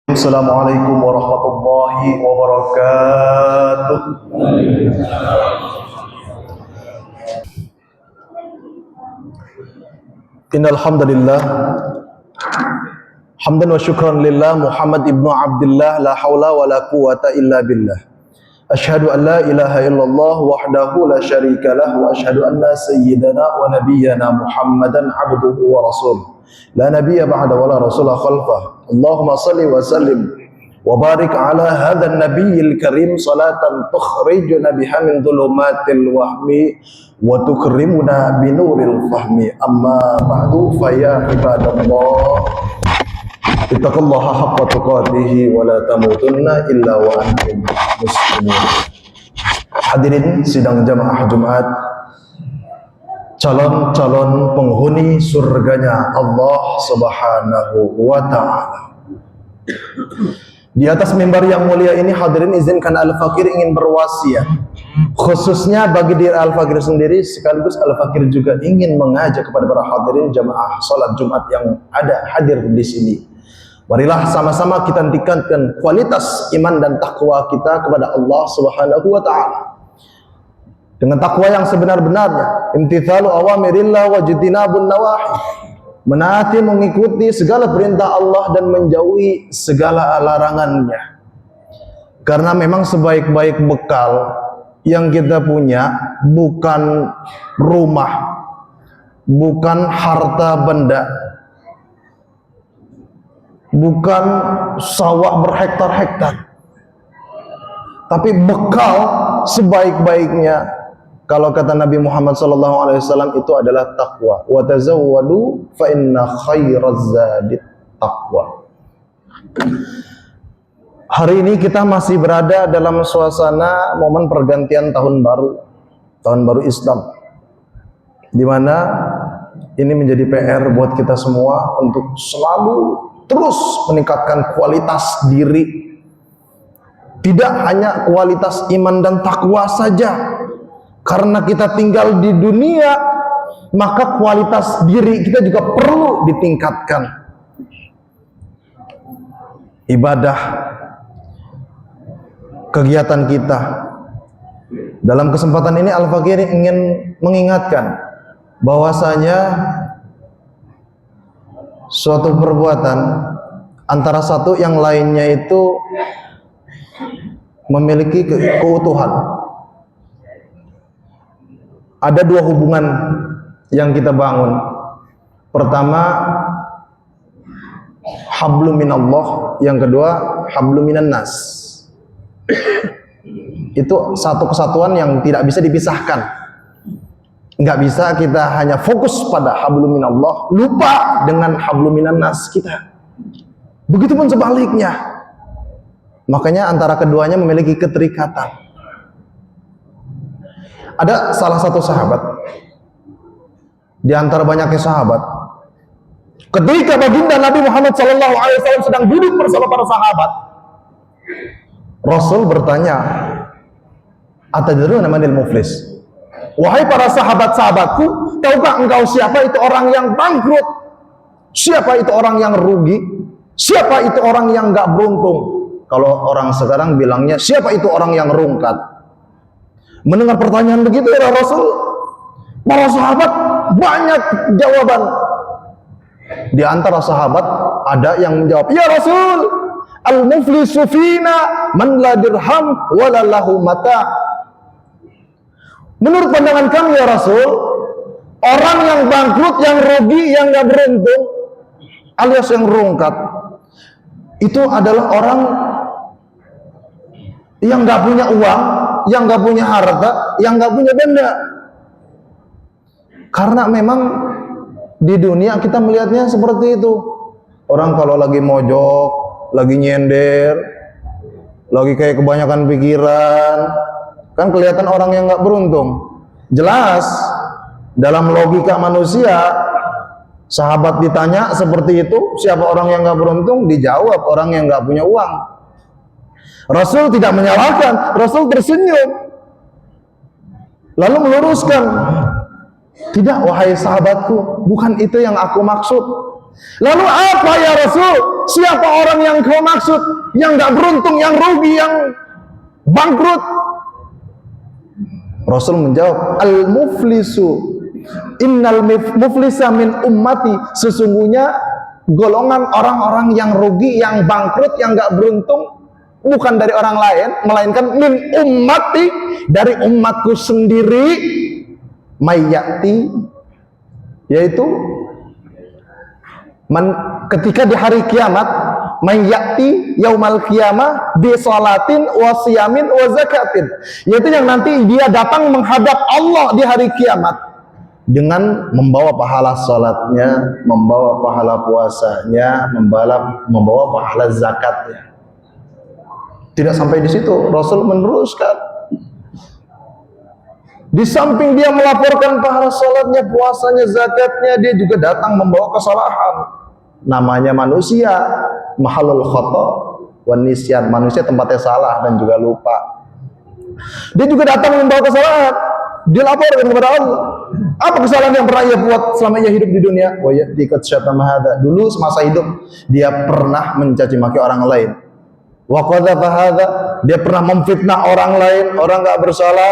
Assalamualaikum warahmatullahi wabarakatuh. Innal hamdalillah hamdan wa syukran lillah Muhammad ibnu Abdullah la haula wa la quwata illa billah. Asyhadu an la ilaha illallah wahdahu la syarika lah wa asyhadu anna sayyidana wa nabiyyana Muhammadan abduhu wa rasuluh. La nabiyya ba'da wa la rasula khalfah. Allahumma salli wa sallim wa barik ala hadzal nabiyil karim salatan tukhrijuna biha min dhulumatil wahmi wa tukrimuna binuril fahmi. Amma ba'du fa ya ibadallah ittaqullaha haqqa tuqatih wa la tamutunna illa wa antum muslimun. Hadirin sidang jamaah Jumat, calon-calon penghuni surganya Allah Subhanahu wa ta'ala. Di atas mimbar yang mulia ini, hadirin, izinkan Al-Fakir ingin berwasiat, khususnya bagi diri Al-Fakir sendiri, sekaligus Al-Fakir juga ingin mengajak kepada para hadirin jamaah salat Jumat yang ada hadir di sini. Marilah sama-sama kita tingkatkan kualitas iman dan takwa kita kepada Allah Subhanahu wa ta'ala dengan takwa yang sebenar-benarnya, imtithalu awamirillah wa jitinabun nawahi, menaati mengikuti segala perintah Allah dan menjauhi segala larangannya. Karena memang sebaik-baik bekal yang kita punya bukan rumah, bukan harta benda, bukan sawah berhektar-hektar, tapi bekal sebaik-baiknya, kalau kata Nabi Muhammad SAW, itu adalah taqwa. Wa tazawwadu fa inna khairaz zadi taqwa. Hari ini kita masih berada dalam suasana momen pergantian tahun baru Islam, di mana ini menjadi PR buat kita semua untuk selalu terus meningkatkan kualitas diri. Tidak hanya kualitas iman dan takwa saja. Karena kita tinggal di dunia, maka kualitas diri kita juga perlu ditingkatkan. Ibadah, kegiatan kita. Dalam kesempatan ini Al-Fakir ingin mengingatkan bahwasanya suatu perbuatan antara satu yang lainnya itu memiliki keutuhan. Ada dua hubungan yang kita bangun. Pertama, hablum minallah, yang kedua hablum minan nas. Itu satu kesatuan yang tidak bisa dipisahkan. Nggak bisa kita hanya fokus pada hablum minallah, lupa dengan hablum minan nas kita. Begitupun sebaliknya. Makanya antara keduanya memiliki keterikatan. Ada salah satu sahabat di antara banyaknya sahabat, ketika baginda Nabi Muhammad SAW sedang duduk bersama para sahabat, Rasul bertanya, atadruna manil muflis? Wahai para sahabat-sahabatku, tahukah engkau siapa itu orang yang bangkrut? Siapa itu orang yang rugi? Siapa itu orang yang gak beruntung? Kalau orang sekarang bilangnya, siapa itu orang yang rungkat? Mendengar pertanyaan begitu ya Rasul, para sahabat banyak jawaban. Di antara sahabat ada yang menjawab, ya Rasul, al-muflisu fina man la dirham wa la lahu mata'. Menurut pandangan kami ya Rasul, orang yang bangkrut, yang rugi, yang gak beruntung, alias yang rungkat, itu adalah orang yang gak punya uang, yang gak punya harta, yang gak punya benda. Karena memang di dunia kita melihatnya seperti itu. Orang kalau lagi mojok, lagi nyender, lagi kayak kebanyakan pikiran, kan kelihatan orang yang gak beruntung. Jelas dalam logika manusia, sahabat ditanya seperti itu, siapa orang yang gak beruntung? Dijawab orang yang gak punya uang. Rasul tidak menyalahkan, Rasul tersenyum, lalu meluruskan, tidak wahai sahabatku, bukan itu yang aku maksud. Lalu apa ya Rasul? Siapa orang yang kau maksud? Yang gak beruntung, yang rugi, yang bangkrut? Rasul menjawab, al-muflisu innal muflisa min ummati. Sesungguhnya golongan orang-orang yang rugi, yang bangkrut, yang gak beruntung bukan dari orang lain, melainkan min ummati, dari umatku sendiri. Mayyati, yaitu ketika di hari kiamat, mayyati yaumal qiyamah bi salatin wa siyamin wa zakatin, yaitu yang nanti dia datang menghadap Allah di hari kiamat dengan membawa pahala salatnya, membawa pahala puasanya, membawa pahala zakatnya. Tidak sampai di situ, Rasul meneruskan, di samping dia melaporkan pahala salatnya, puasanya, zakatnya, dia juga datang membawa kesalahan. Namanya manusia, mahalul khata wan nisyan. Manusia tempatnya salah dan juga lupa. Dia juga datang membawa kesalahan. Dia laporkan kepada Allah. Apa kesalahan yang pernah ia buat selama ia hidup di dunia? Wa yatiqat syatama hadza. Dulu semasa hidup dia pernah mencaci maki orang lain. Wa qadhafa hadza, dia pernah memfitnah orang lain, orang enggak bersalah,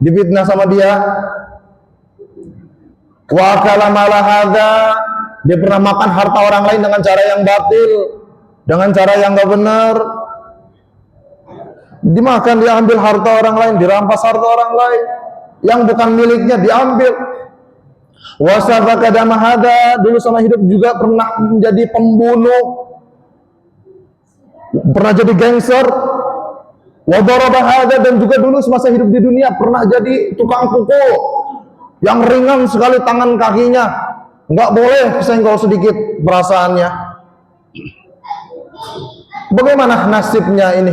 difitnah sama dia. Wa kalamala hadza, dia pernah makan harta orang lain dengan cara yang batil, dengan cara yang enggak benar. Dimakan, dia ambil harta orang lain, dirampas harta orang lain yang bukan miliknya, diambil. Wa safaka dama hadza, dulu sama hidup juga pernah menjadi pembunuh, pernah jadi gangster. Wa daraba hadza, dan juga dulu semasa hidup di dunia pernah jadi tukang pukul yang ringan sekali tangan kakinya, enggak boleh kesenggol sedikit perasaannya. Bagaimana nasibnya ini?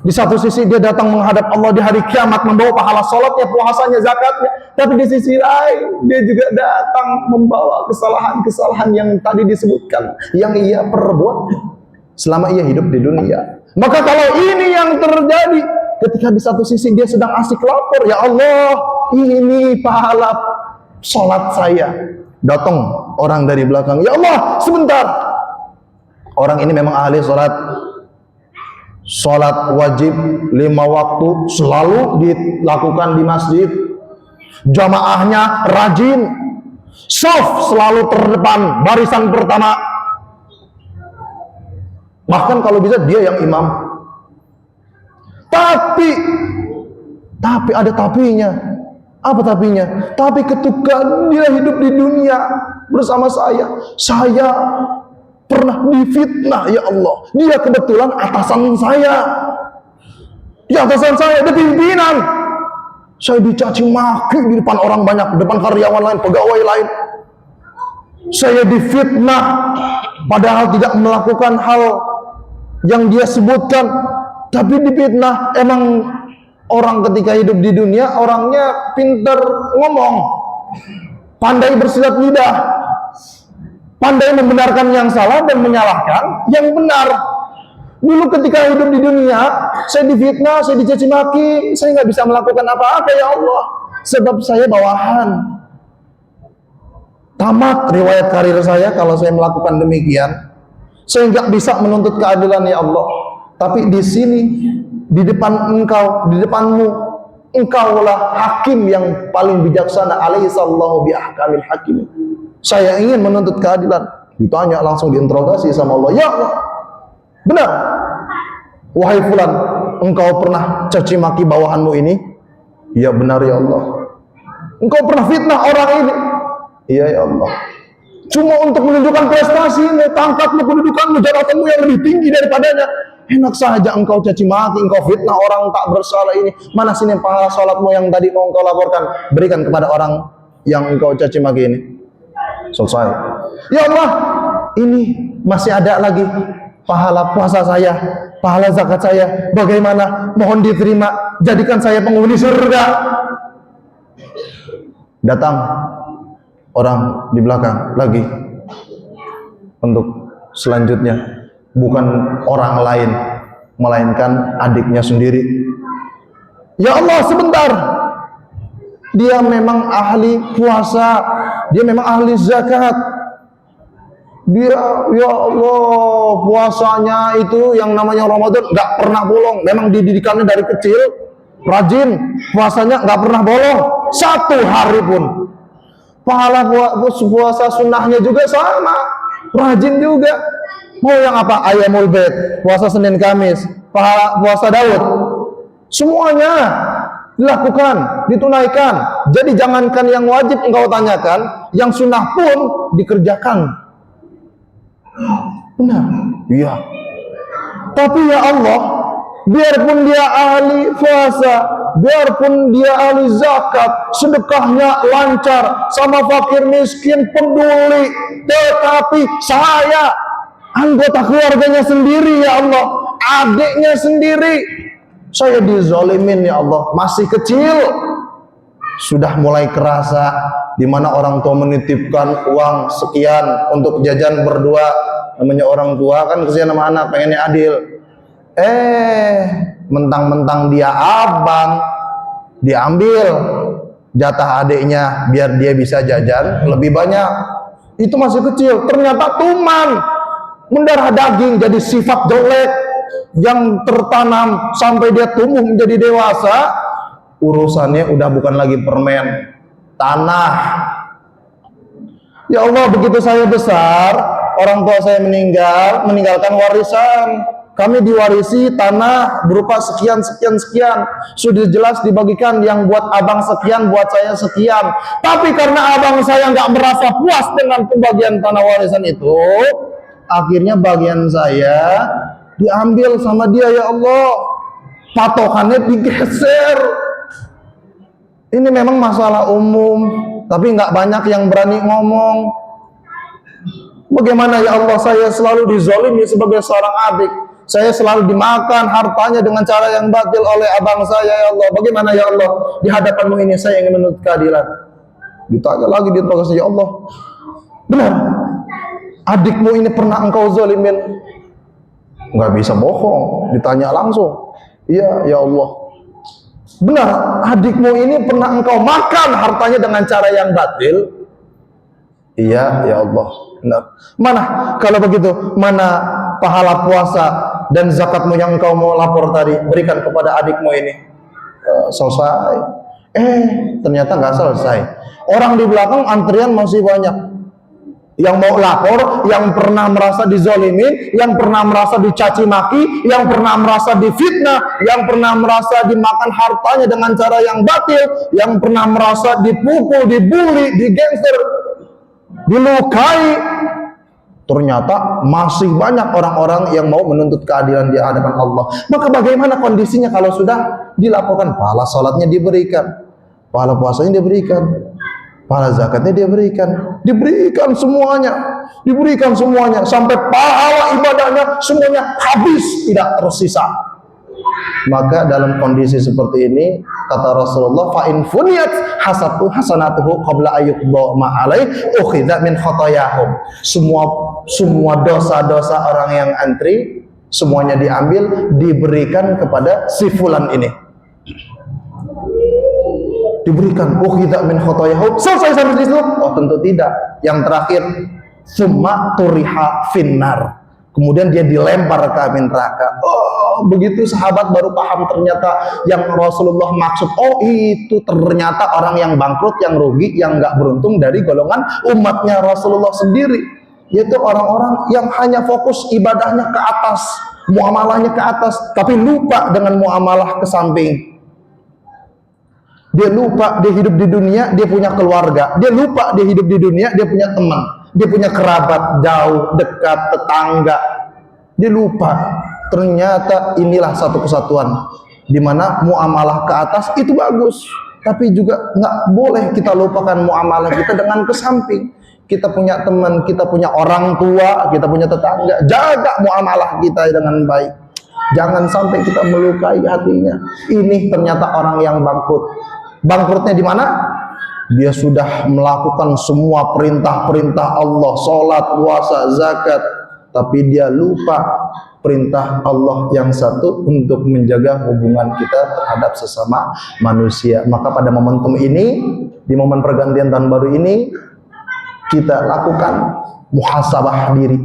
Di satu sisi dia datang menghadap Allah di hari kiamat membawa pahala salatnya, puasanya, zakatnya, tapi di sisi lain dia juga datang membawa kesalahan-kesalahan yang tadi disebutkan, yang ia perbuat selama ia hidup di dunia. Maka kalau ini yang terjadi, ketika di satu sisi dia sedang asik lapor, ya Allah, ini pahala salat saya. Datang orang dari belakang, ya Allah, sebentar. Orang ini memang ahli salat, salat wajib 5 waktu selalu dilakukan di masjid, jamaahnya rajin, shaf selalu terdepan, barisan pertama. Bahkan kalau bisa dia yang imam. Tapi ada tapinya. Apa tapinya? Tapi ketika dia hidup di dunia bersama saya pernah difitnah, ya Allah. Dia kebetulan atasan saya. Dia atasan saya, dia pimpinan. Saya dicaci maki di depan orang banyak, di depan karyawan lain, pegawai lain. Saya difitnah padahal tidak melakukan hal yang dia sebutkan, tapi difitnah. Emang orang ketika hidup di dunia orangnya pintar ngomong, pandai bersilat lidah, pandai membenarkan yang salah dan menyalahkan yang benar. Dulu ketika hidup di dunia, saya difitnah, saya dicaci maki, saya nggak bisa melakukan apa-apa, ya Allah, sebab saya bawahan. Tamat riwayat karir saya kalau saya melakukan demikian. Saya nggak bisa menuntut keadilan, ya Allah. Tapi di sini, di depan engkau, di depanmu, engkaulah hakim yang paling bijaksana. Alaihi sallallahu bi ahkamil hakim. Saya ingin menuntut keadilan. Ditanya, langsung diinterogasi sama Allah. Ya Allah, benar, wahai fulan, engkau pernah caci maki bawahanmu ini? Ya benar, ya Allah. Engkau pernah fitnah orang ini? Iya, ya Allah. Cuma untuk menunjukkan prestasimu, pangkatmu, kedudukanmu, jabatanmu yang lebih tinggi daripadanya. Enak saja engkau caci maki, engkau fitnah orang tak bersalah ini. Mana sini pahala salatmu yang tadi mau engkau laporkan? Berikan kepada orang yang engkau caci maki ini. Selesai. Ya Allah, ini masih ada lagi pahala puasa saya, pahala zakat saya. Bagaimana? Mohon diterima, jadikan saya penghuni surga. Datang orang di belakang lagi untuk selanjutnya, bukan orang lain melainkan adiknya sendiri. Ya Allah, sebentar, dia memang ahli puasa, dia memang ahli zakat, Dia, ya Allah, puasanya itu yang namanya Ramadan nggak pernah bolong. Memang dididikannya dari kecil rajin, puasanya nggak pernah bolong satu hari pun. Pahala puasa sunnahnya juga sama, rajin juga. Mau yang apa? Ayamul Bait, puasa Senin Kamis, pahala puasa Daud, semuanya dilakukan, ditunaikan. Jadi jangankan yang wajib engkau tanyakan, yang sunnah pun dikerjakan. Benar, iya. Tapi ya Allah, biarpun dia ahli puasa, biarpun dia ahli zakat, sedekahnya lancar, sama fakir miskin peduli, tetapi saya, anggota keluarganya sendiri ya Allah, adiknya sendiri, saya dizalimin ya Allah, masih kecil, sudah mulai kerasa di mana orang tua menitipkan uang sekian untuk jajan berdua. Namanya orang tua kan kesian sama anak, pengennya adil. Mentang-mentang dia abang, diambil jatah adiknya biar dia bisa jajan lebih banyak. Itu masih kecil, ternyata tuman, mendarah daging, jadi sifat jelek yang tertanam sampai dia tumbuh menjadi dewasa. Urusannya udah bukan lagi permen, tanah. Ya Allah, begitu saya besar, orang tua saya meninggalkan warisan. Kami diwarisi tanah berupa sekian. Sudah jelas dibagikan, yang buat abang sekian, buat saya sekian. Tapi karena abang saya nggak merasa puas dengan pembagian tanah warisan itu, akhirnya bagian saya diambil sama dia. Ya Allah, patokannya digeser. Ini memang masalah umum, tapi nggak banyak yang berani ngomong. Bagaimana ya Allah, saya selalu dizalimi sebagai seorang adik. Saya selalu dimakan hartanya dengan cara yang batil oleh abang saya ya Allah. Bagaimana ya Allah, di hadapanmu ini saya ingin menuntut keadilan. Ditanya lagi, diinterogasi, ya Allah, benar adikmu ini pernah engkau zalimin? Nggak bisa bohong, ditanya langsung. Iya ya Allah. Benar adikmu ini pernah engkau makan hartanya dengan cara yang batil? Iya ya Allah. Benar. Mana kalau begitu, mana pahala puasa dan zakatmu yang engkau mau lapor tadi, berikan kepada adikmu ini. Selesai. Ternyata nggak selesai. Orang di belakang antrian masih banyak. Yang mau lapor, yang pernah merasa dizalimin, yang pernah merasa dicaci maki, yang pernah merasa difitnah, yang pernah merasa dimakan hartanya dengan cara yang batil, yang pernah merasa dipukul, dibully, digengser, dilukai. Ternyata masih banyak orang-orang yang mau menuntut keadilan di hadapan Allah. Maka bagaimana kondisinya kalau sudah dilaporkan? Pahala salatnya diberikan, pahala puasanya diberikan, pahala zakatnya diberikan semuanya, sampai pahala ibadahnya semuanya habis, tidak tersisa. Maka dalam kondisi seperti ini, kata Rasulullah, fa in funiyat hasanatuhu qabla ayyuqda ma alai ukhidha min khatayahum. Semua dosa-dosa orang yang antri semuanya diambil, diberikan kepada si fulan ini. Diberikan ukhidha min khatayahum. Selesai sampai di situ? Oh, tentu tidak. Yang terakhir, summa turiha finnar. Kemudian dia dilempar ke api neraka. Oh, begitu sahabat baru paham ternyata yang Rasulullah maksud. Oh, itu ternyata orang yang bangkrut, yang rugi, yang nggak beruntung dari golongan umatnya Rasulullah sendiri. Yaitu orang-orang yang hanya fokus ibadahnya ke atas, muamalahnya ke atas, tapi lupa dengan muamalah ke samping. Dia lupa dia hidup di dunia, dia punya keluarga. Dia lupa dia hidup di dunia, dia punya teman. Dia punya kerabat jauh, dekat, tetangga. Dia lupa. Ternyata inilah satu kesatuan, di mana muamalah ke atas itu bagus, tapi juga nggak boleh kita lupakan muamalah kita dengan ke samping. Kita punya teman, kita punya orang tua, kita punya tetangga. Jaga muamalah kita dengan baik. Jangan sampai kita melukai hatinya. Ini ternyata orang yang bangkrut. Bangkrutnya di mana? Dia sudah melakukan semua perintah-perintah Allah, sholat, puasa, zakat, tapi dia lupa perintah Allah yang satu untuk menjaga hubungan kita terhadap sesama manusia. Maka pada momentum ini, di momen pergantian tahun baru ini, kita lakukan muhasabah diri.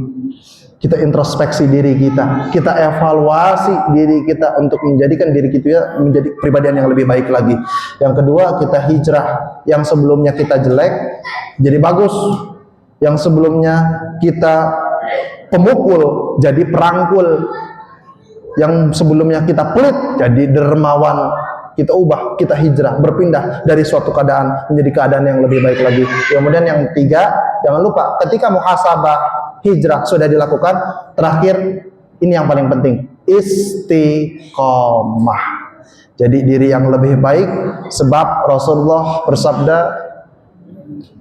Kita introspeksi diri kita, kita evaluasi diri kita untuk menjadikan diri kita menjadi pribadian yang lebih baik lagi. Yang kedua, kita hijrah. Yang sebelumnya kita jelek jadi bagus. Yang sebelumnya kita pemukul jadi perangkul. Yang sebelumnya kita pelit jadi dermawan. Kita ubah, kita hijrah, berpindah dari suatu keadaan menjadi keadaan yang lebih baik lagi. Kemudian yang ketiga, jangan lupa ketika muhasabah hijrah sudah dilakukan, terakhir ini yang paling penting, istiqomah. Jadi diri yang lebih baik, sebab Rasulullah bersabda,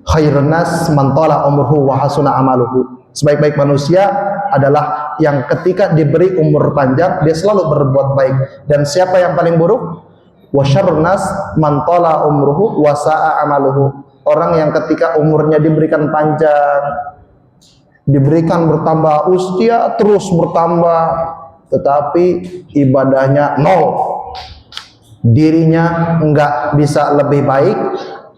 khairun nas man tala umruhu wa hasuna amaluhu. Sebaik-baik manusia adalah yang ketika diberi umur panjang dia selalu berbuat baik. Dan siapa yang paling buruk? Wa syarrun nas man tala umruhu wa sa'a amaluhu. Orang yang ketika umurnya diberikan panjang, diberikan bertambah usia, terus bertambah, tetapi ibadahnya nol, dirinya enggak bisa lebih baik,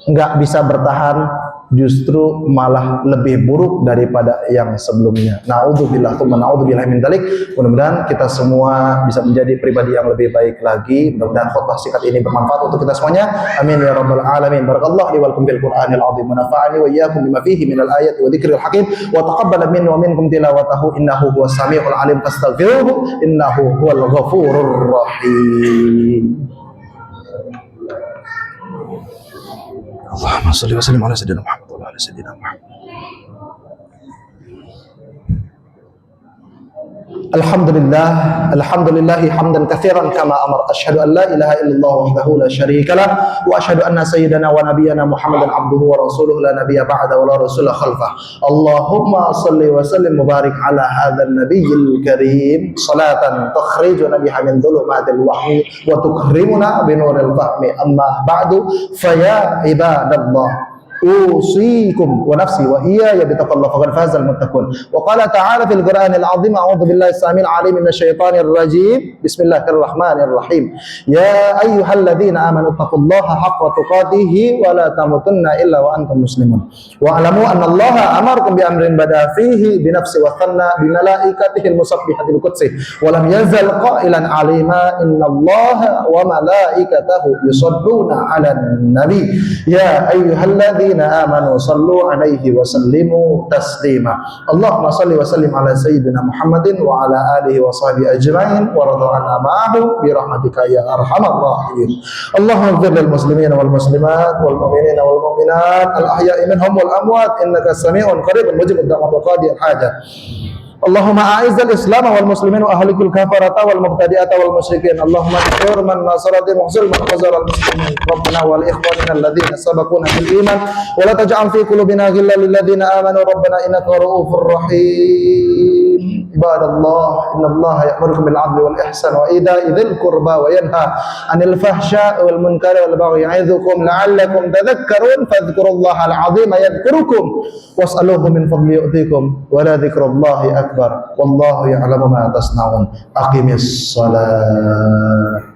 enggak bisa bertahan, justru malah lebih buruk daripada yang sebelumnya. Na'udzubillah tsumma na'udzubillah min dzalik. Mudah-mudahan kita semua bisa menjadi pribadi yang lebih baik lagi. Mudah-mudahan khutbah singkat ini bermanfaat untuk kita semuanya. Amin ya rabbal alamin. Barakallahu li wa lakum bil Qur'anil azim wa nafa'ani wa iyyakum bima fihi minal ayati wa dzikril hakim wa taqabbala minni wa minkum tilawatahu innahu huwas samiul alim fastaghfiruhu innahu huwal ghafurur rahim. Allahumma shalli wa sallim ala sayyidina Muhammad wa ala sayyidina Muhammad. Alhamdulillahi hamdan katsiran kama amar. Asyhadu an la ilaha illallah wahdahu la syarika lah wa asyhadu anna sayyidana wa nabiyyana Muhammadan abduhu wa rasuluhu la nabiyya ba'da wa la rasula khalfah. Allahumma shalli wa sallim mubarik ala hadzal nabiyil karim salatan tukhrijuna biha min dhulumatil wahmi wa tukrimuna bi nuril fahmi. Amma ba'du fa ya ibadallah usikum wa nafsi wa iyaya bitaqallah faqad fazal muttaqun. Wa qala ta'ala fil Qur'anil azim a'udzu billahi samil alim minasy syaithanir rajim. Bismillahirrahmanirrahim. Ya ayyuhalladzina amanu taqullaha haqqa tuqatih wa la tamutunna illa wa antum muslimun. Wa alamu annallaha amarakum bi amrin bada fihi bi nafsi wa thanna bi malaikatihil musabbihatil qudsi wa lam yazal qailan alima innallaha wa malaikatahu yusalluna 'alan nabi. Ya ayyuhalladzina amanu sallu alaihi wa sallimu taslima. Allahumma salli wa sallim ala sayyidina Muhammadin wa ala alihi wa sahbihi ajma'in wa radha'ana ma'ahum bi rahmatika ya arhamar rahimin. Allahumma ighfir lil muslimina wal muslimat wal mu'minina wal mu'minat al ahya'i minhum wal amwat innaka sami'un qaribun mujibud da'wat wa qadiyal hajat. Allahumma a'izzal islam wal muslimin wa ahlikul kafarata wal mubtadi'ata wal musyrikin. Allahumma ighfir man nasarati muhsil man khazara al muslimin. Rabbana wal ikhwanina alladhina sabaquna bil iman wa la taj'al fi qulubina ghillan lil ladzina amanu rabbana innaka ra'ufur rahim. Ibadallah, innallaha ya'murukum bil 'adli wal ihsan wa ita'i dzil qurba wa yanha 'anil fahsya'i wal munkari wal baghi ya'idzukum la'allakum tadhakkarun fadhkurullaha al 'azima yadhkurukum was'aluhu min fadli yu'tikum wa la dzikrullahi akbar wallahu ya'lamu ma tasna'un. Aqimis shalah.